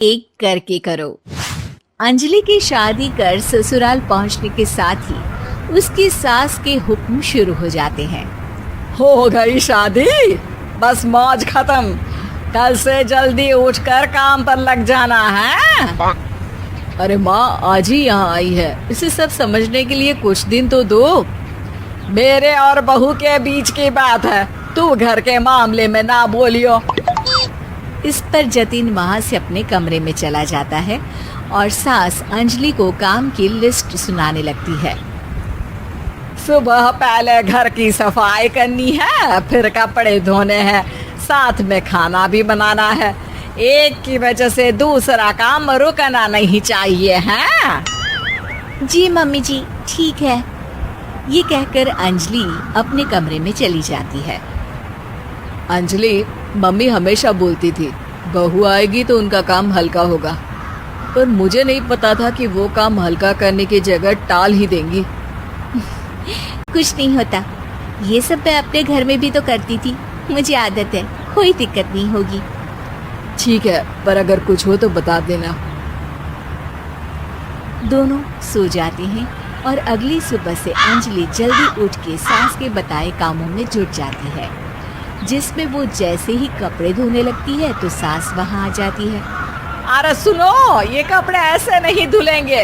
एक करके करो। अंजलि की शादी कर ससुराल पहुंचने के साथ ही उसकी सास के हुक्म शुरू हो जाते हैं। हो गई शादी, बस मौज खत्म। कल से जल्दी उठकर काम पर लग जाना है। अरे माँ आज ही यहाँ आई है, इसे सब समझने के लिए कुछ दिन तो दो। मेरे और बहू के बीच की बात है, तू घर के मामले में ना बोलियो। इस पर जतिन वहाँ से अपने कमरे में चला जाता है और सास अंजलि को काम की लिस्ट सुनाने लगती है। सुबह पहले घर की सफाई करनी है, फिर कपड़े धोने हैं, साथ में खाना भी बनाना है। एक की वजह से दूसरा काम रुकना नहीं चाहिए है। जी मम्मी जी ठीक है। ये कहकर अंजलि अपने कमरे में चली जाती है। अंजलि, मम्मी हमेशा बोलती थी बहू आएगी तो उनका काम हल्का होगा, पर मुझे नहीं पता था कि वो काम हल्का करने की जगह टाल ही देंगी। कुछ नहीं होता, ये सब मैं अपने घर में भी तो करती थी, मुझे आदत है, कोई दिक्कत नहीं होगी। ठीक है, पर अगर कुछ हो तो बता देना। दोनों सो जाते हैं और अगली सुबह से अंजलि जल्दी उठ के सास के बताए कामों में जुट जाती है, जिसमें वो जैसे ही कपड़े धोने लगती है तो सास वहाँ आ जाती है। अरे सुनो, ये कपड़े ऐसे नहीं धुलेंगे,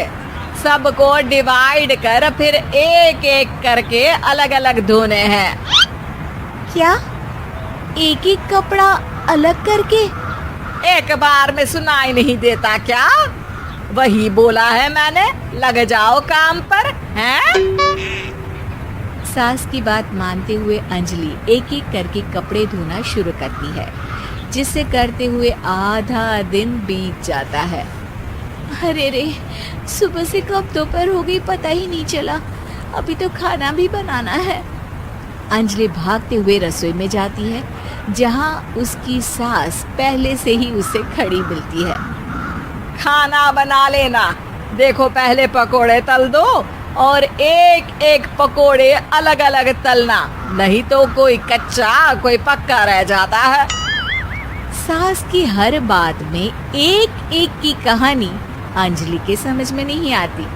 सबको डिवाइड कर फिर एक एक करके अलग अलग धोने हैं। क्या एक एक कपड़ा अलग करके? एक बार में सुनाई नहीं देता क्या? वही बोला है मैंने, लग जाओ काम पर हैं? सास की बात मानते हुए अंजलि एक एक करके कपड़े धोना शुरू करती है, जिसे करते हुए आधा दिन बीत जाता है। अरे रे, सुबह से कब दोपहर हो गई पता ही नहीं चला, अभी तो खाना भी बनाना है। अंजलि भागते हुए रसोई में जाती है, जहां उसकी सास पहले से ही उसे खड़ी मिलती है। खाना बना लेना, देखो पहले पकोड़े तल दो और एक एक पकोड़े अलग अलग तलना, नहीं तो कोई कच्चा कोई पक्का रह जाता है। सास की हर बात में एक एक की कहानी अंजलि के समझ में नहीं आती,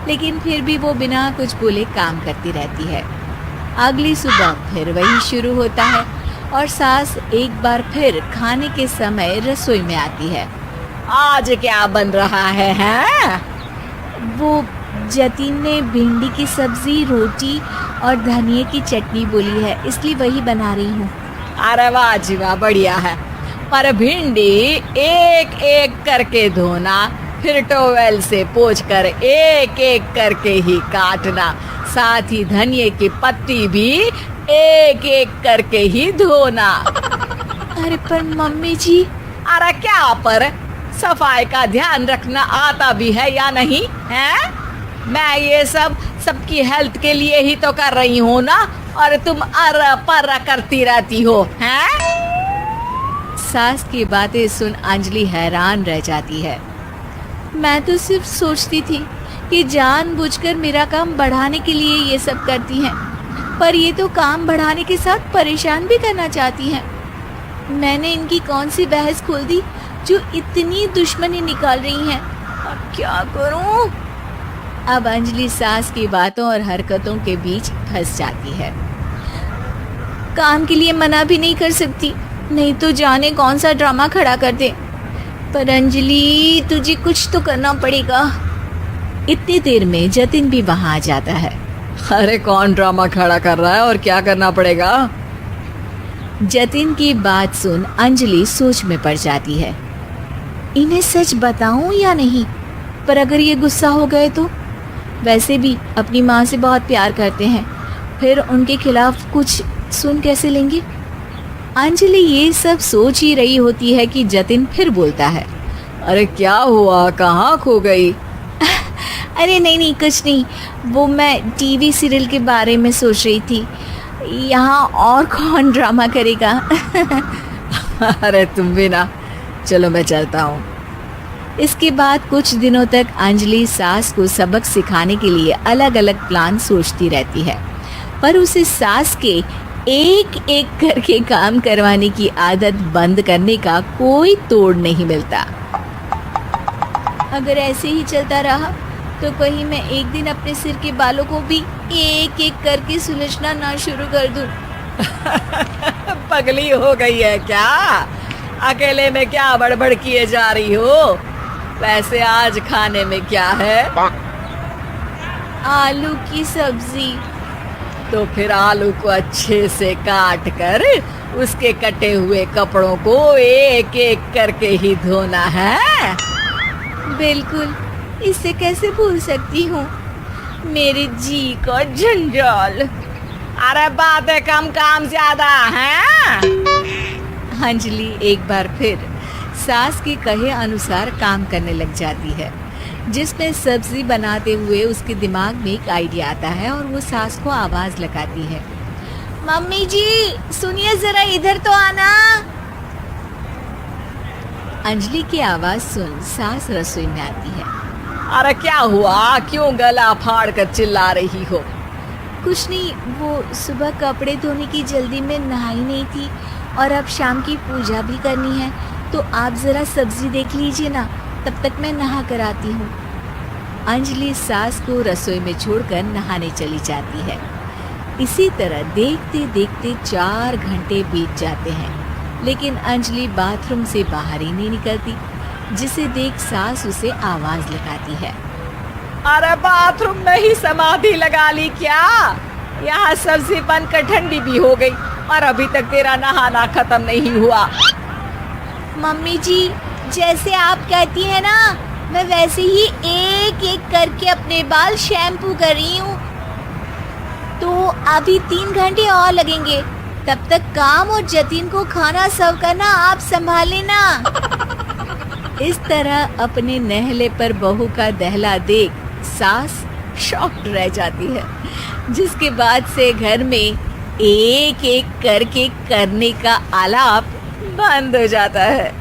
लेकिन फिर भी वो बिना कुछ बोले काम करती रहती है। अगली सुबह फिर वही शुरू होता है और सास एक बार फिर खाने के समय रसोई में आती है। आज क्या बन रहा है हैं? वो जतिन ने भिंडी की सब्जी, रोटी और धनिए की चटनी बोली है, इसलिए वही बना रही हूँ। अरे वाह जी वाह, बढ़िया है। पर भिंडी एक एक करके धोना, फिर टोवेल से पोंछकर एक एक करके ही काटना, साथ ही धनिए की पत्ती भी एक एक करके ही धोना। अरे पर मम्मी जी। अरे क्या पर, सफाई का ध्यान रखना आता भी है या नहीं है? मैं ये सब सबकी हेल्थ के लिए ही तो कर रही हूँ ना, और तुम अर पर करती रहती हो हैं? सास की बातें सुन अंजलि हैरान रह जाती है। मैं तो सिर्फ सोचती थी कि जानबूझकर मेरा काम बढ़ाने के लिए ये सब करती हैं, पर ये तो काम बढ़ाने के साथ परेशान भी करना चाहती हैं। मैंने इनकी कौन सी बहस खोल दी जो इतनी दुश्मनी निकाल रही हैं? अब क्या करूं? अब अंजलि सास की बातों और हरकतों के बीच फंस जाती है। काम के लिए मना भी नहीं कर सकती, नहीं तो जाने कौन सा ड्रामा खड़ा कर दे। पर अंजलि, तुझे कुछ तो करना पड़ेगा। इतनी देर में जतिन भी वहां आ जाता है। अरे कौन ड्रामा खड़ा कर रहा है और क्या करना पड़ेगा? जतिन की बात सुन अंजलि सोच में पड़ जाती है। इन्हें सच बताऊं या नहीं? पर अगर ये गुस्सा हो गए तो? वैसे भी अपनी माँ से बहुत प्यार करते हैं, फिर उनके खिलाफ कुछ सुन कैसे लेंगे? अंजलि ये सब सोच ही रही होती है कि जतिन फिर बोलता है। अरे क्या हुआ, कहाँ खो गई? अरे नहीं कुछ नहीं, वो मैं टीवी सीरियल के बारे में सोच रही थी। यहाँ और कौन ड्रामा करेगा? अरे तुम भी ना, चलो मैं चलता हूँ। इसके बाद कुछ दिनों तक अंजलि सास को सबक सिखाने के लिए अलग अलग प्लान सोचती रहती है, पर उसे सास के एक एक करके काम करवाने की आदत बंद करने का कोई तोड़ नहीं मिलता। अगर ऐसे ही चलता रहा तो कहीं मैं एक दिन अपने सिर के बालों को भी एक एक करके सुलझना ना शुरू कर दूं। पगली हो गई है क्या? अकेले में क्या बड़बड़ किए जा रही हो? वैसे आज खाने में क्या है? आलू की सब्जी। तो फिर आलू को अच्छे से काट कर उसके कटे हुए कपड़ों को एक एक करके ही धोना है। बिल्कुल, इसे कैसे भूल सकती हूँ, मेरे जी का जंजाल। अरे बातें कम काम ज्यादा है। अंजलि एक बार फिर सास के कहे अनुसार काम करने लग जाती है, जिसमें सब्जी बनाते हुए उसके दिमाग में एक आइडिया आता है और वो सास को आवाज लगाती है, मम्मी जी सुनिए जरा इधर तो आना। अंजलि की आवाज सुन सास रसोई में आती है। अरे क्या हुआ? क्यों गला फाड़ कर चिल्ला रही हो? कुछ नहीं, वो सुबह कपड़े धोने की जल्दी में नहाई नहीं थी और अब शाम की पूजा भी करनी है, तो आप जरा सब्जी देख लीजिए ना, तब तक मैं नहा कर आती हूँ। अंजलि सास को रसोई में छोड़कर नहाने चली जाती है। इसी तरह देखते देखते 4 घंटे बीत जाते हैं, लेकिन अंजलि बाथरूम से बाहर ही नहीं निकलती, जिसे देख सास उसे आवाज लगाती है। अरे बाथरूम में ही समाधि लगा ली क्या? यहाँ सब्जी बनकर ठंडी भी हो गई और अभी तक तेरा नहाना खत्म नहीं हुआ। मम्मी जी जैसे आप कहती हैं ना, मैं वैसे ही एक एक करके अपने बाल शैम्पू कर रही हूँ, तो अभी 3 घंटे और लगेंगे। तब तक काम और जतीन को खाना सर्व करना आप संभाल लेना। इस तरह अपने नहले पर बहू का दहला देख सास शॉक्ड रह जाती है, जिसके बाद से घर में एक एक करके करने का आलाप बंद हो जाता है।